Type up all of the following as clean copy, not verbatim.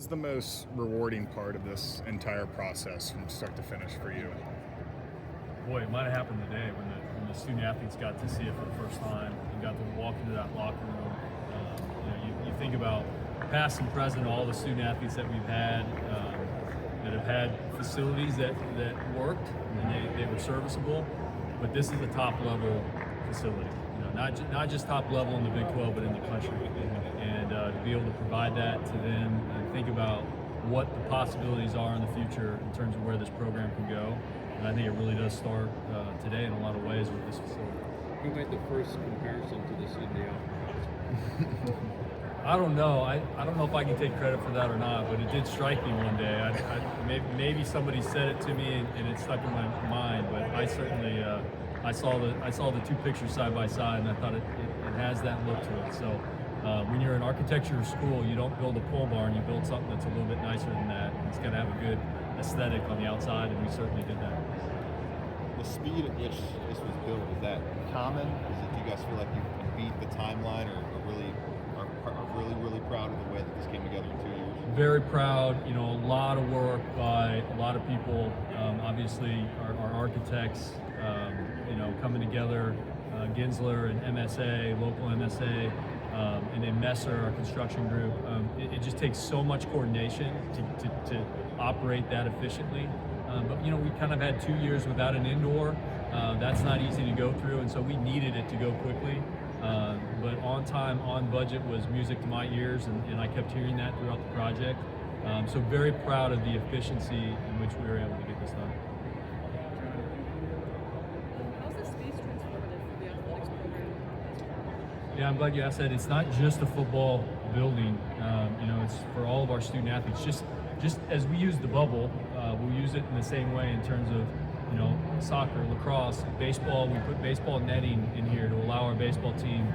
What's the most rewarding part of this entire process from start to finish for you? Boy, it might have happened today when the student athletes got to see it for the first time and got to walk into that locker room. You think about past and present, all the student athletes that we've had that have had facilities that worked and they were serviceable, but this is a top level facility. Not just top level in the Big 12, but in the country, and to be able to provide that to them and think about what the possibilities are in the future in terms of where this program can go. And I think it really does start today in a lot of ways with this facility. Who made the first comparison to this in the office? I don't know. I don't know if I can take credit for that or not, but it did strike me one day. Maybe somebody said it to me and it stuck in my mind, but I certainly I saw the two pictures side by side, and I thought it has that look to it. So when you're in architecture school, you don't build a pole barn, you build something that's a little bit nicer than that. It's got to have a good aesthetic on the outside, and we certainly did that. The speed at which this was built, is that common? Do you guys feel like you beat the timeline, or really proud of the way that this came together in 2 years? Very proud. A lot of work by a lot of people. Obviously, our architects. Coming together, Ginsler and MSA, local MSA, and then Messer, our construction group. It just takes so much coordination to operate that efficiently. But we kind of had 2 years without an indoor. That's not easy to go through, and so we needed it to go quickly. But on time, on budget was music to my ears, and I kept hearing that throughout the project. So very proud of the efficiency in which we were able to get this done. Yeah, I'm glad you asked that. It's not just a football building. It's for all of our student athletes. Just as we use the bubble, we'll use it in the same way in terms of, soccer, lacrosse, baseball. We put baseball netting in here to allow our baseball team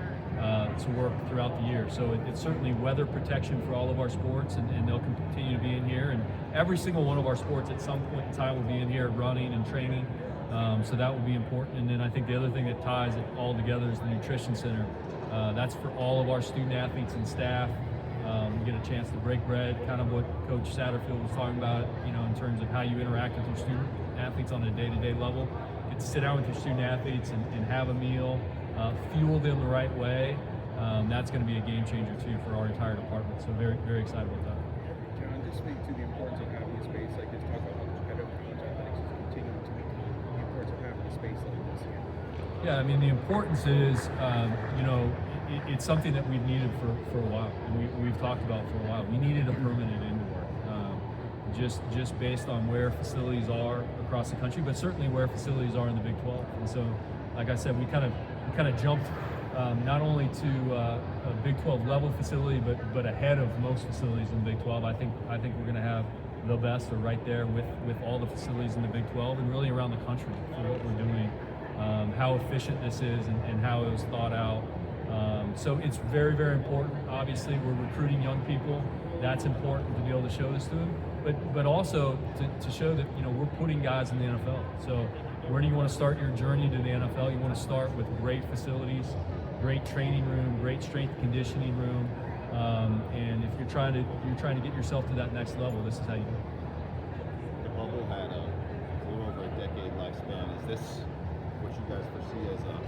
to work throughout the year. So it's certainly weather protection for all of our sports, and they'll continue to be in here. And every single one of our sports at some point in time will be in here running and training. So that will be important. And then I think the other thing that ties it all together is the nutrition center. That's for all of our student athletes and staff. We get a chance to break bread, kind of what Coach Satterfield was talking about, in terms of how you interact with your student athletes on a day-to-day level. Get to sit down with your student athletes and have a meal, fuel them the right way. That's going to be a game changer too for our entire department. So very, very excited about that. John, just speak to the importance of having a space like this. Talk about how competitive college athletics is continuing to become. The importance of having a space like this. Yeah, I mean, the importance is, it's something that we've needed for a while, and we've talked about for a while. We needed a permanent indoor, just based on where facilities are across the country, but certainly where facilities are in the Big 12. And so, like I said, we kind of jumped not only to a Big 12 level facility, but ahead of most facilities in the Big 12. I think we're going to have the best, or right there with all the facilities in the Big 12 and really around the country for what we're doing. How efficient this is and how it was thought out. So it's very, very important. Obviously, we're recruiting young people. That's important to be able to show this to them, but also to show that we're putting guys in the NFL. So where do you want to start your journey to the NFL? You want to start with great facilities, great training room, great strength conditioning room, and if you're trying to get yourself to that next level, this is how you do it. The bubble had a little over a decade lifespan. Is this what you guys foresee as a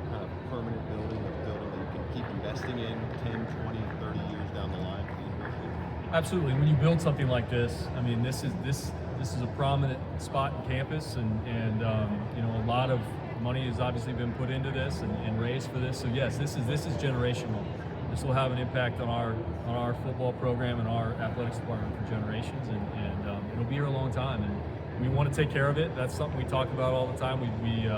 kind of permanent building, a building that you can keep investing in 10, 20, 30 years down the line for the university? Absolutely. When you build something like this, I mean, this is a prominent spot in campus, and a lot of money has obviously been put into this and raised for this. So yes, this is generational. This will have an impact on our football program and our athletics department for generations, and it'll be here a long time. And we want to take care of it. That's something we talk about all the time. We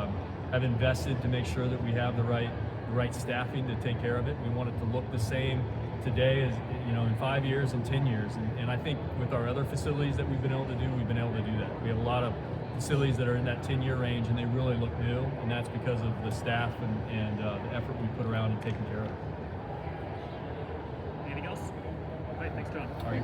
have invested to make sure that we have the right staffing to take care of it. We want it to look the same today as in 5 years and 10 years. And I think with our other facilities that we've been able to do, we've been able to do that. We have a lot of facilities that are in that 10-year range, and they really look new. And that's because of the staff and the effort we put around in taking care of it. Anything else? All right, thanks, John. All right.